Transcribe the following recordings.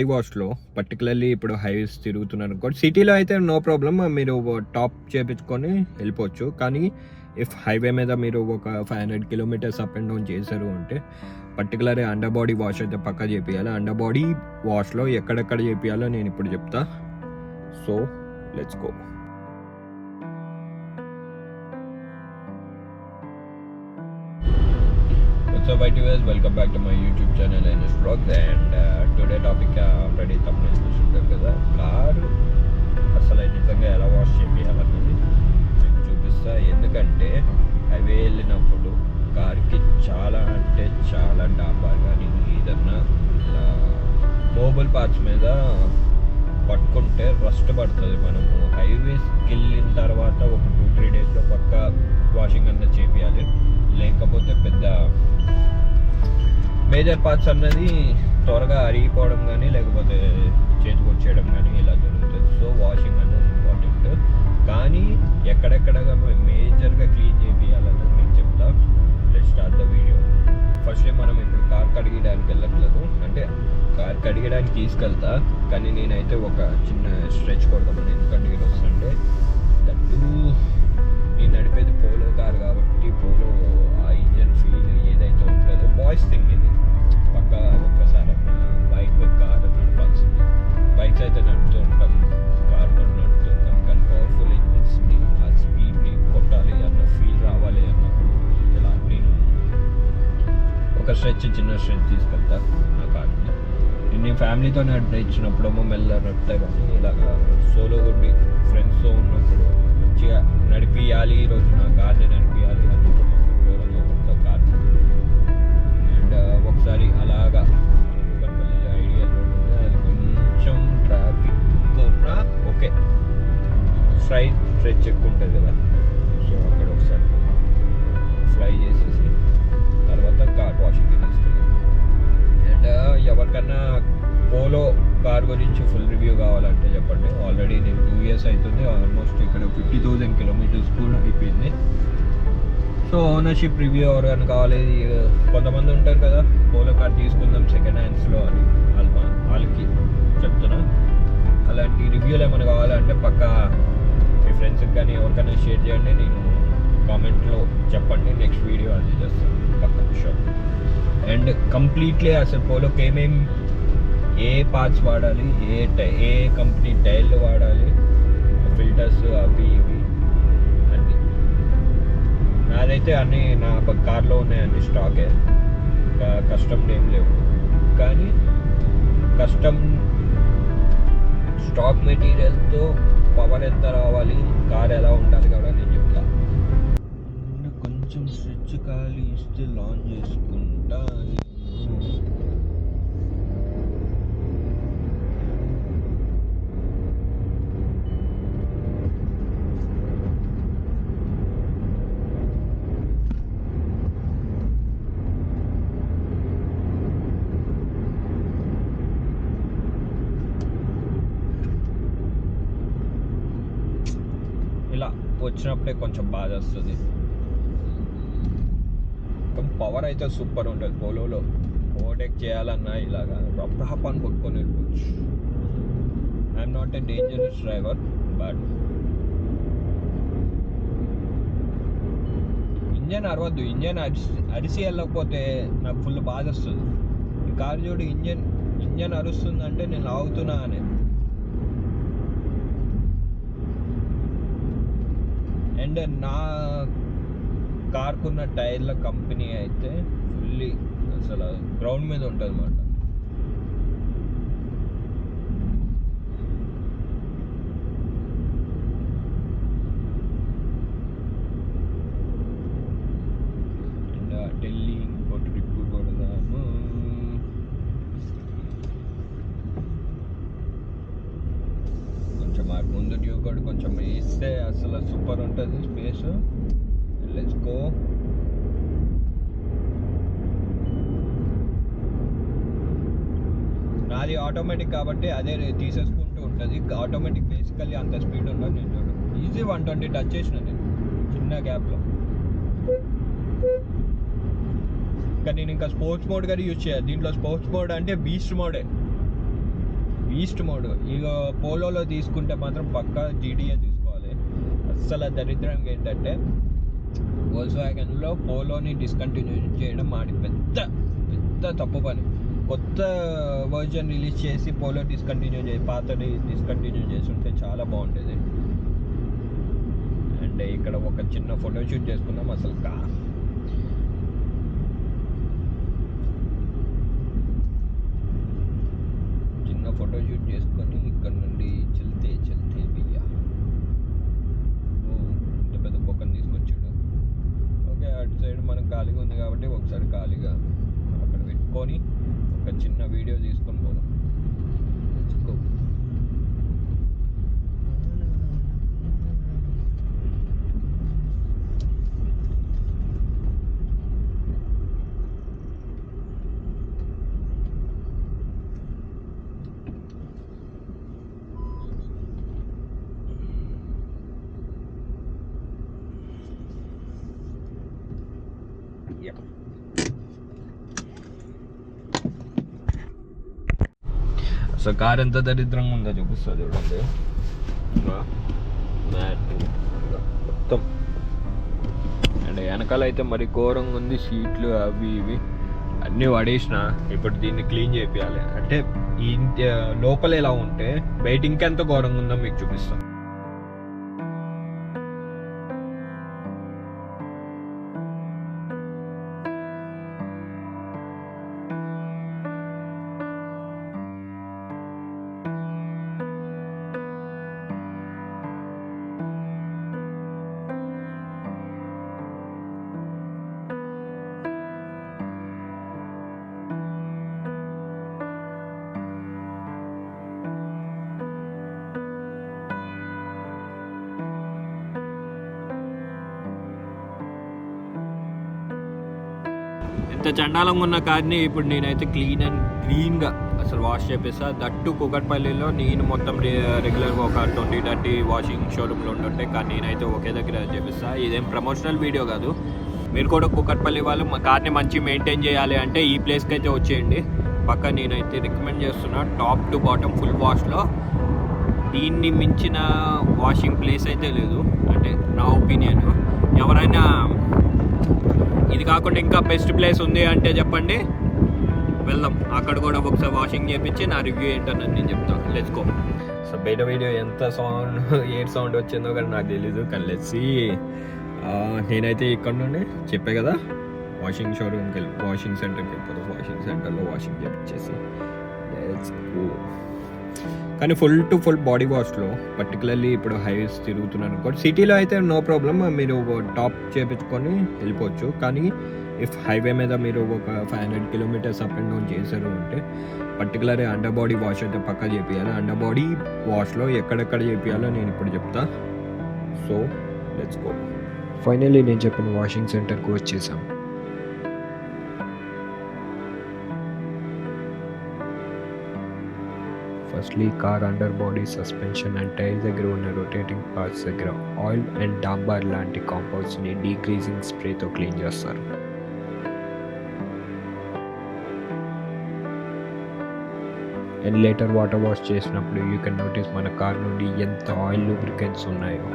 వాష్లో particularly ఇప్పుడు highways తిరుగుతున్నారు అనుకోండి, సిటీలో అయితే నో ప్రాబ్లం, మీరు టాప్ చేపించుకొని వెళ్ళిపోవచ్చు. కానీ ఇఫ్ హైవే మీద మీరు ఒక 500 కిలోమీటర్స్ అప్ అండ్ డౌన్ చేశారు అంటే పర్టికులర్గా అండర్ బాడీ వాష్ అయితే పక్కా చేపియాలి. అండర్ బాడీ వాష్లో ఎక్కడెక్కడ చేపియాలో నేను ఇప్పుడు చెప్తా. So let's go. So by viewers, welcome back to my YouTube channel and vlogs, and today topic already thumbnail చూసుంటారు కదా, కారు అసలు నిజంగా ఎలా వాష్ చేయాలన్నది మీకు చూపిస్తా. ఎందుకంటే అవి వెళ్ళినప్పుడు కార్కి చాలా అంటే చాలా డాంబర్ కానీ ఏదన్నా మోబైల్ పార్ట్స్ మీద పట్టుకుంటే రస్ట్ పడుతుంది. మనము హైవేస్కి వెళ్ళిన తర్వాత ఒక 2-3 డేస్లో పక్క వాషింగ్ అన్నది చేపియాలి. లేకపోతే పెద్ద మేజర్ పార్ట్స్ అన్నది త్వరగా అరిగిపోవడం కానీ లేకపోతే చేతికి వచ్చేయడం కానీ ఇలా జరుగుతుంది. సో వాషింగ్ అన్నది ఇంపార్టెంట్. కానీ ఎక్కడెక్కడగా మేజర్గా క్లీన్ చేయాలన్నది మీకు చెప్తా. Let's start the video. First మనం ఇప్పుడు కార్ కడిగడానికి వెళ్ళట్లేదు, అంటే కార్ కడిగడానికి తీసుకెళ్తా. కానీ నేనైతే ఒక చిన్న స్ట్రెచ్ కొడతాను. ఎందుకంటే ఇది వస్తుంటే దట్టు నేను నడిపేది పోలో కార్ కాబట్టి పోలో ఆ ఇంజన్ ఫీల్ ఏదైతే ఉంటుందో బాయ్స్ థింగ్ ఇది. పక్క ఒక్కసారి బైక్ కార్ నడపాల్సింది. బైక్స్ అయితే నడుపుతూ ఉంటాం, కార్ కూడా నడుపుతూ ఉంటాం. కానీ పవర్ఫుల్ ఇంజన్స్ని ఆ స్పీడ్ని కొట్టాలి అన్న ఫీల్ రావాలి అన్నప్పుడు ఇలా నేను ఒక చిన్న స్ట్రెచ్ తీసుకెళ్తా నా కార్ని. నేను ఫ్యామిలీతో నడిపించినప్పుడేమో మెల్ల నడుపుతాయి, కానీ ఇలాగా సోలో కొట్టి ఫ్రెండ్స్తో ఉన్నప్పుడు మంచిగా నడిపియాలి. ఈరోజు నా కార్ని నడిపియాలి అనుకున్నప్పుడు దూరంగా కొత్త కార్. అండ్ ఒకసారి అలాగా ఐడియా రోడ్ ఉంది, అది కొంచెం ట్రాఫిక్ ఉన్నా ఓకే, స్ట్రెచ్ ఎక్కువ ఉంటుంది కదా. సో అక్కడ ఒకసారి ఫ్లై చేసేసి తర్వాత కార్ వాషింగ్కి తీసుకెళ్ళి. అండ్ ఎవరికన్నా పోలో కార్ గురించి ఫుల్ రివ్యూ కావాలంటే చెప్పండి. ఆల్రెడీ నేను 2 years అవుతుంది, ఆల్మోస్ట్ ఇక్కడ 50,000 కిలోమీటర్స్ కూడా అయిపోయింది. సో ఓనర్షిప్ రివ్యూ ఎవరైనా కావాలి, కొంతమంది ఉంటారు కదా పోలో కార్ తీసుకుందాం సెకండ్ హ్యాండ్స్లో అని, వాళ్ళకి చెప్తున్నా. అలాంటి రివ్యూలు ఏమైనా కావాలంటే పక్కా మీ ఫ్రెండ్స్కి కానీ ఎవరికైనా షేర్ చేయండి, నేను కామెంట్లో చెప్పండి, నెక్స్ట్ వీడియో అది చేస్తాను పక్క షూర్. అండ్ కంప్లీట్లీ అసలు పోలోకి ఏమేమి ఏ పార్ట్స్ వాడాలి, ఏ కంపెనీ టైర్లు వాడాలి, ఫిల్టర్స్ అవి ఇవి అన్నీ నాదైతే అన్నీ నా కార్లో ఉన్నాయి. అన్ని స్టాకే, కస్టమ్ ఏం లేవు. కానీ కస్టమ్ స్టాక్ మెటీరియల్తో పవర్ ఎంత రావాలి, కార్ ఎలా ఉండాలి కూడా నేను చెప్తా. కొంచెం స్విచ్ ఖాళీ ఇస్తే లాంచ్ చేసుకుంటా. ఇలా వచ్చినప్పుడే కొంచెం బాధ వస్తుంది. పవర్ అయితే సూపర్ ఉంటుంది పోలోలో. ఓవర్టేక్ చేయాలన్నా ఇలాగా రఫ్ అని కొట్టుకొని వెళ్ళిపోవచ్చు. I'm not a dangerous driver, but engine అరవద్దు. ఇంజన్ అరిసి వెళ్ళకపోతే నాకు ఫుల్ బాధ వస్తుంది. ఈ కారు చూడు, ఇంజన్ అరుస్తుందంటే నేను ఆగుతున్నా అని. అండ్ నా కార్కున్న టైర్ల కంపెనీ అయితే ఫుల్లీ అసలు గ్రౌండ్ మీద ఉంటుంది అన్నమాట. అండ్ ఢిల్లీ ఇంకో ట్రిప్ కొడదాము. కొంచెం ముందు డ్యూ కూడా కొంచెం వేస్తే అసలు సూపర్ ఉంటుంది స్పేస్. Let's go. నాది ఆటోమేటిక్ కాబట్టి అదే తీసేసుకుంటూ ఉంటుంది. ఆటోమేటిక్ బేసికల్లీ అంత స్పీడ్ ఉండదు. నేను చూడు ఈజీ 120 టచ్ చేసిన నేను చిన్న గ్యాప్లో. ఇంకా నేను ఇంకా స్పోర్ట్స్ మోడ్ కానీ యూజ్ చేయాలి. దీంట్లో స్పోర్ట్స్ మోడ్ అంటే బీస్ట్ మోడే. Beast mode. ఇక పోలోలో తీసుకుంటే మాత్రం పక్కా జీటీఏ తీసుకోవాలి. అస్సలు దరిద్రంగా ఏంటంటే వోల్క్స్వ్యాగన్లో పోలోని డిస్కంటిన్యూ చేయడం మాది పెద్ద తప్పు పని. కొత్త వర్జన్ రిలీజ్ చేసి పోలో డిస్కంటిన్యూ చేసి పాతది డిస్కంటిన్యూ చేసి ఉంటే చాలా బాగుంటుంది. అండ్ ఇక్కడ ఒక చిన్న ఫోటోషూట్ చేసుకున్నాం. అసలు చిన్న ఫోటోషూట్ చేసుకొని ఇక్కడ నుండి చెల్తే బియ్యా ఇంత పెద్ద బొక్కను తీసుకొచ్చాడు. ఓకే, అటు సైడ్ మనం ఖాళీగా ఉంది కాబట్టి ఒకసారి ఖాళీగా అక్కడ పెట్టుకొని ఒక చిన్న వీడియో తీసుకొని పోదాం. సో కార్ ఎంత దరిద్రంగా ఉందో చూపిస్తా చూడండి. మొత్తం అండ్ వెనకాల అయితే మరి ఘోరంగా ఉంది. సీట్లు అవి ఇవి అన్నీ పడేసిన. ఇప్పుడు దీన్ని క్లీన్ చేయాలి. అంటే ఈ లోపల ఎలా ఉంటే బయట ఇంకెంత ఘోరంగా ఉందో మీకు చూపిస్తాం. ఇంత చండాలంగా ఉన్న కార్ని ఇప్పుడు నేనైతే క్లీన్గా అసలు వాష్ చేపిస్తా. దట్టు కూకట్పల్లిలో నేను మొత్తం రెగ్యులర్గా ఒక 20-30 వాషింగ్ షోరూమ్లో ఉంటుంటే, కానీ నేనైతే ఒకే దగ్గర చేపిస్తా. ఇదేం ప్రమోషనల్ వీడియో కాదు. మీరు కూడా కూకట్పల్లి వాళ్ళు మా కార్ని మంచి మెయింటైన్ చేయాలి అంటే ఈ ప్లేస్కి అయితే వచ్చేయండి. పక్క నేనైతే రికమెండ్ చేస్తున్నా. టాప్ టు బాటమ్ ఫుల్ వాష్లో దీన్ని మించిన వాషింగ్ ప్లేస్ అయితే లేదు, అంటే నా ఒపీనియన్. ఎవరైనా ఇది కాకుండా ఇంకా బెస్ట్ ప్లేస్ ఉంది అంటే చెప్పండి, వెళ్దాం. అక్కడ కూడా ఒకసారి వాషింగ్ చేయించి నా రివ్యూ ఏంటన్నది నేను చెప్తాను. Let's go. సో బయట వీడియో ఎంత ఎయిర్ సౌండ్ వచ్చిందో కానీ నాకు తెలీదు. కానీ లెట్స్ నేనైతే ఇక్కడ నుండి చెప్పే కదా వాషింగ్ షోరూమ్కి వాషింగ్ సెంటర్కి వెళ్ళిపోతాం. వాషింగ్ సెంటర్లో వాషింగ్ చేయించేసి లెట్స్ గో. కానీ ఫుల్ బాడీ వాష్లో పర్టికులర్లీ ఇప్పుడు హైవేస్ తిరుగుతున్నాను అనుకోండి. సిటీలో అయితే నో ప్రాబ్లమ్, మీరు టాప్ చేయించుకొని వెళ్ళిపోవచ్చు. కానీ ఇఫ్ హైవే మీద మీరు ఒక 500 కిలోమీటర్స్ అప్ అండ్ డౌన్ చేశారు అంటే పర్టికులర్ అండర్ బాడీ వాష్ అయితే పక్కా చేపియాలి. అండర్ బాడీ వాష్లో ఎక్కడెక్కడ చేపియాలో నేను ఇప్పుడు చెప్తా. So let's go. ఫైనల్లీ నేను చెప్పిన వాషింగ్ సెంటర్కి వచ్చేసాం. Firstly car under body, suspension and tyre దగ్గర ఉన్న రొటేటింగ్ పార్ట్స్ దగ్గర ఆయిల్ అండ్ డాంబర్ లాంటి కాంపౌండ్స్ని డీగ్రీజింగ్ స్ప్రేతో క్లీన్ చేస్తారు. అండ్ లేటర్ వాటర్ వాష్ చేసినప్పుడు యూ కెన్ నోటీస్ మన కార్ నుండి ఎంత ఆయిల్ లూబ్రికెంట్స్ ఉన్నాయో.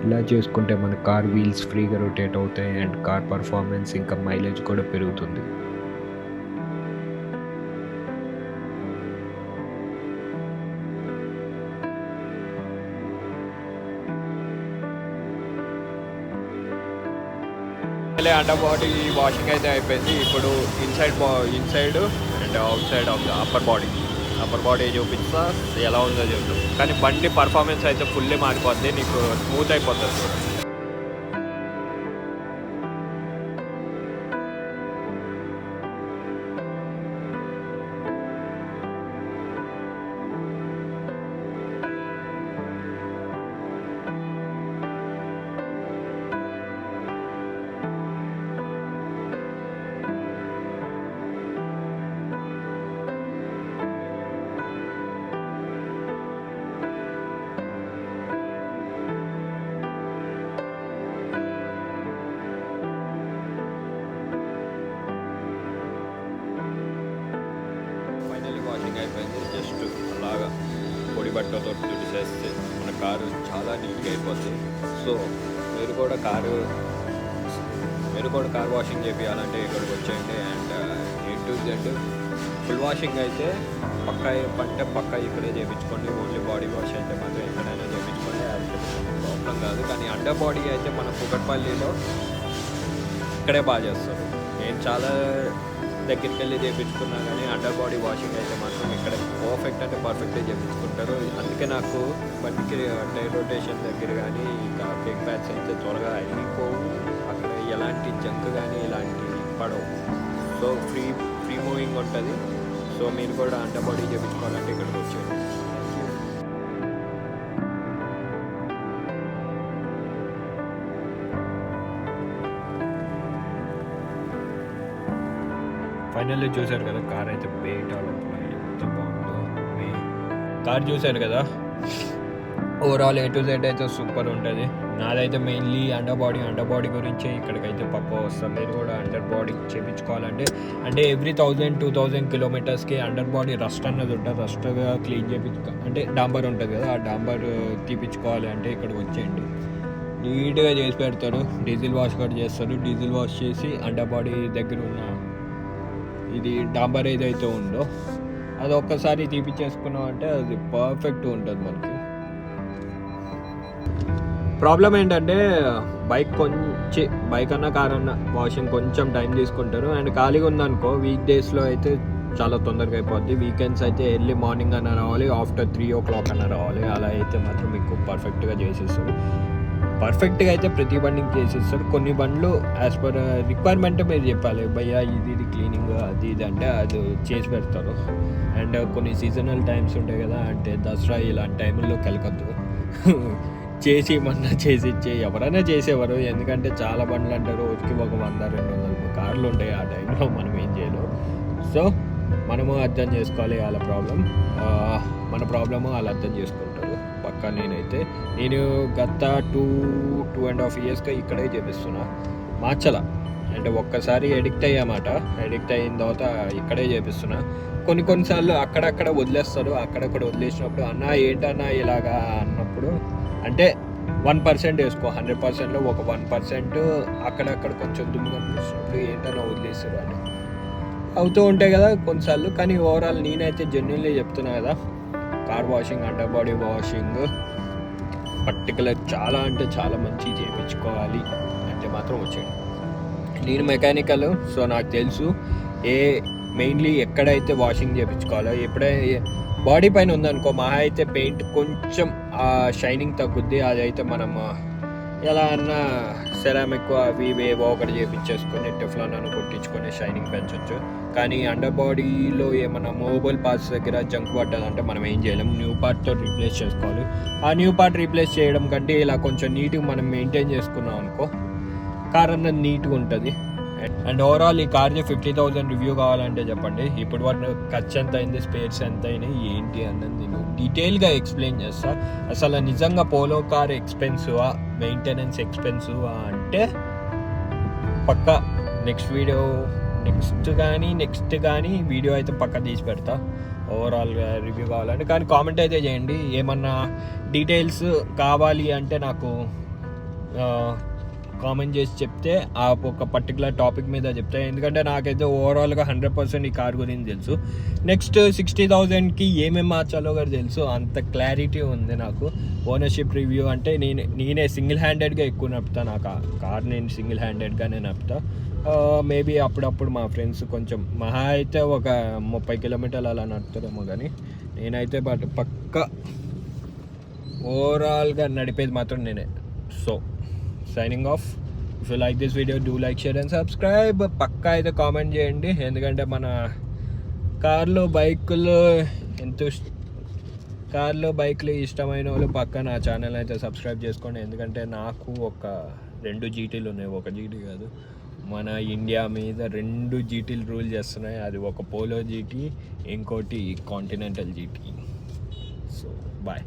ఇలా చేసుకుంటే మన కార్ వీల్స్ ఫ్రీగా రొటేట్ అవుతాయి అండ్ కార్ పర్ఫార్మెన్స్ ఇంకా మైలేజ్ కూడా పెరుగుతుంది. అండర్ బాడీ వాషింగ్ అయితే అయిపోయింది. ఇప్పుడు inside and outside of the upper body చూపిస్తా ఎలా ఉందో చెప్తాం. కానీ బండి పర్ఫార్మెన్స్ అయితే ఫుల్లీ మారిపోద్ది, నీకు స్మూత్ అయిపోతుంది కూడా. వాషింగ్ అయిపోయింది. జస్ట్ అలాగా పొడి బట్టతో తుడిచేస్తే మన కారు చాలా నీట్గా అయిపోతుంది. సో మీరు కూడా కారు వాషింగ్ చేయాలంటే ఇక్కడికి వచ్చేయండి. And A to Z full washing అయితే పక్కా ఇక్కడే చేయించుకోండి. ఓన్లీ బాడీ వాష్ అయితే మాత్రం ఎక్కడైనా చేయించుకోండి, అది ప్రాబ్లం కాదు. కానీ అండర్ బాడీ అయితే మన కుకట్పల్లిలో ఇక్కడే బాగా చేస్తారు. నేను చాలా దగ్గరికి వెళ్ళి చేయించుకున్నా కానీ అండర్ బాడీ వాషింగ్ అయితే మాత్రం ఇక్కడ పర్ఫెక్ట్గా చేయించుకుంటారు. అందుకే నాకు బండికి టైర్ రొటేషన్ దగ్గర కానీ ఇంకా బ్రేక్ ప్యాడ్స్ అయితే త్వరగా అయిపోవు. అక్కడ ఎలాంటి జంక్ కానీ ఇలాంటివి పడవు. సో ఫ్రీ మూవింగ్ ఉంటుంది. సో మీరు కూడా అండర్ బాడీ చేయించుకోవాలంటే ఇక్కడికి వచ్చేయండి. ఫైనల్లీ చూశారు కదా కార్ అయితే బయట ఎంత బాగుందో. మీ కార్ చూశారు కదా, ఓవరాల్ A to Z అయితే సూపర్ ఉంటుంది. నాదైతే మెయిన్లీ అండర్ బాడీ గురించి ఇక్కడికైతే పక్కా వస్తాం. మీరు కూడా అండర్ బాడీ చేయించుకోవాలంటే అంటే ఎవ్రీ 1000-2000 కిలోమీటర్స్కి అండర్ బాడీ రస్ట్ అన్నది ఉంటుంది. రస్ట్గా క్లీన్ అంటే డాంబర్ ఉంటుంది కదా, ఆ డాంబర్ తీపించుకోవాలి అంటే ఇక్కడికి వచ్చేయండి. నీట్గా చేసి పెడతారు. డీజిల్ వాష్ కూడా చేస్తారు. డీజిల్ వాష్ చేసి అండర్ బాడీ దగ్గర ఉన్న ఇది డాంబర్ ఏదైతే ఉందో అది ఒక్కసారి తీపిచ్చేసుకున్నాం అంటే అది పర్ఫెక్ట్ ఉంటుంది. మనకి ప్రాబ్లం ఏంటంటే బైక్ అన్న కార్ అన్న వాషింగ్ కొంచెం టైం తీసుకుంటారు. అండ్ ఖాళీగా ఉందనుకో వీక్ డేస్లో అయితే చాలా తొందరగా అయిపోద్ది. వీకెండ్స్ అయితే ఎర్లీ మార్నింగ్ అన్న రావాలి, ఆఫ్టర్ 3 o'clock అన్న రావాలి. అలా అయితే మాత్రం మీకు పర్ఫెక్ట్గా చేసేస్తారు. పర్ఫెక్ట్గా అయితే ప్రతి బండికి చేసేస్తారు. కొన్ని బండ్లు యాజ్ పర్ రిక్వైర్మెంట్ మీరు చెప్పాలి, భయ్యా ఇది క్లీనింగ్ అది అంటే అది చేసి పెడతారు. అండ్ కొన్ని సీజనల్ టైమ్స్ ఉంటాయి కదా, అంటే దసరా ఇలాంటి టైంలో కెలకొద్దు చేసి ఎవరైనా చేసేవారు. ఎందుకంటే చాలా బండ్లు అంటారు రోజుకి ఒక 100-200 కార్లు ఉంటాయి. ఆ టైంలో మనం ఏం చేయలేం. సో మనము అర్థం చేసుకోవాలి వాళ్ళ ప్రాబ్లం, మన ప్రాబ్లము వాళ్ళు అర్థం చేసుకుంటారు పక్కా. నేను గత 2.5 yearsగా ఇక్కడే చేపిస్తున్నా, మార్చలా. అంటే ఒక్కసారి ఎడిక్ట్ అయ్యామాట, ఎడిక్ట్ అయిన తర్వాత ఇక్కడే చేపిస్తున్నా. కొన్నిసార్లు అక్కడక్కడ వదిలేస్తారు. అక్కడక్కడ వదిలేసినప్పుడు అన్న ఏంటన్నా ఇలాగా అన్నప్పుడు అంటే 1% వేసుకో, 100%లో ఒక 1% అక్కడక్కడ కొంచెం దుమ్ము కనిపిస్తున్నప్పుడు ఏంటన్నా వదిలేస్తారు అని అవుతూ ఉంటాయి కదా కొన్నిసార్లు. కానీ ఓవరాల్ నేనైతే జెన్యున్లీ చెప్తున్నా కదా, car washing under body washing particular చాలా అంటే చాలా మంచి చేయించుకోవాలి అంటే మాత్రం వచ్చేయండి. నేను మెకానికల్, సో నాకు తెలుసు మెయిన్లీ ఎక్కడైతే వాషింగ్ చేయించుకోవాలో. ఎప్పుడైతే బాడీ పైన ఉందనుకో మహా అయితే పెయింట్ కొంచెం షైనింగ్ తగ్గుద్ది. అదైతే మనం ఎలా అన్నా సెరామిక్ అవి ఏవో ఒకటి చేయించేసుకొని టెఫ్లాన్ అని కొట్టించుకొని షైనింగ్ పెంచవచ్చు. కానీ అండర్ బాడీలో ఏమన్నా మూవబుల్ పార్ట్స్ దగ్గర జంక్ పడ్డదంటే మనం ఏం చేయలేము, న్యూ పార్ట్తో రీప్లేస్ చేసుకోవాలి. ఆ న్యూ పార్ట్ రీప్లేస్ చేయడం కంటే ఇలా కొంచెం నీట్గా మనం మెయింటైన్ చేసుకున్నాం అనుకో కార్ అన్నది నీట్గా ఉంటుంది. అండ్ ఓవరాల్ ఈ కార్కి 50,000 రివ్యూ కావాలంటే చెప్పండి. ఇప్పుడు వాటి ఖర్చు ఎంత అయింది, స్పేర్స్ ఎంత అయినాయి ఏంటి అన్నది నేను డీటెయిల్గా ఎక్స్ప్లెయిన్ చేస్తా. అసలు నిజంగా పోలో కార్ ఎక్స్పెన్సివా, మెయింటెనెన్స్ ఎక్స్పెన్సివా అంటే పక్కా నెక్స్ట్ కానీ వీడియో అయితే పక్కా తీసి పెడతా ఓవరాల్గా రివ్యూ కావాలంటే. కానీ కామెంట్ అయితే చేయండి, ఏమన్నా డీటెయిల్స్ కావాలి అంటే నాకు కామెంట్ చేసి చెప్తే ఆ ఒక పర్టికులర్ టాపిక్ మీద చెప్తా. ఎందుకంటే నాకైతే ఓవరాల్గా 100% ఈ కార్ గురించి తెలుసు. నెక్స్ట్ 60,000కి ఏమేమి మార్చాలో కూడా తెలుసు, అంత క్లారిటీ ఉంది నాకు. ఓనర్షిప్ రివ్యూ అంటే నేనే సింగిల్ హ్యాండెడ్గా ఎక్కువ నడుపుతా. నాకు కార్ నేను సింగిల్ హ్యాండెడ్గానే నడుపుతా. మేబీ అప్పుడప్పుడు మా ఫ్రెండ్స్ కొంచెం మహా అయితే ఒక 30 కిలోమీటర్లు అలా నడుపుతారేమో, కానీ నేనైతే పక్కా ఓవరాల్గా నడిపేది మాత్రం నేనే. So signing off. If you like this video do like, share and subscribe. పక్కా అయితే కామెంట్ చేయండి, ఎందుకంటే మన కార్లు బైక్లు ఇష్టమైన వాళ్ళు పక్కా నా ఛానల్ అయితే సబ్స్క్రైబ్ చేసుకోండి. ఎందుకంటే నాకు ఒక 2 GTలు ఉన్నాయి, ఒక GT కాదు. మన ఇండియా మీద 2 GTలు రూల్ చేస్తున్నాయి. అది ఒక పోలో GT, ఇంకోటి కాంటినెంటల్ GT. So bye.